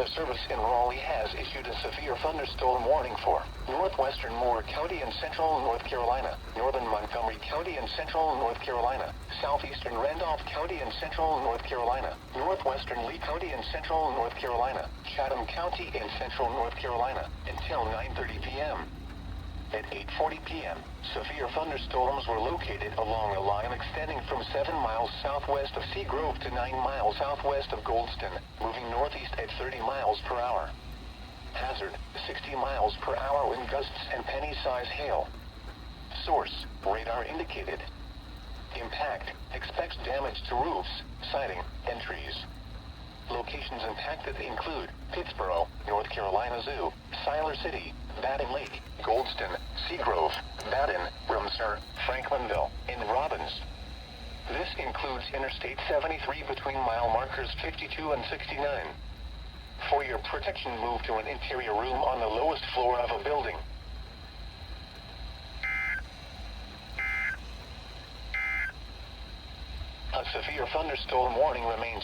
Weather Service in Raleigh has issued a severe thunderstorm warning for northwestern Moore County and central North Carolina, northern Montgomery County and central North Carolina, southeastern Randolph County and central North Carolina, northwestern Lee County and central North Carolina, Chatham County and central North Carolina, until 9:30 p.m. At 8:40 p.m., severe thunderstorms were located along a line extending from 7 miles southwest of Seagrove to 9 miles southwest of Goldston, moving northeast at 30 miles per hour. Hazard, 60 miles per hour wind gusts and penny-size hail. Source, radar indicated. Impact, expects damage to roofs, siding, and trees. Locations impacted include Pittsboro, North Carolina Zoo, Siler City, Baden Lake, Goldston, Seagrove, Baden, Rumser, Franklinville, and Robbins. This includes Interstate 73 between mile markers 52 and 69. For your protection, move to an interior room on the lowest floor of a building. A severe thunderstorm warning remains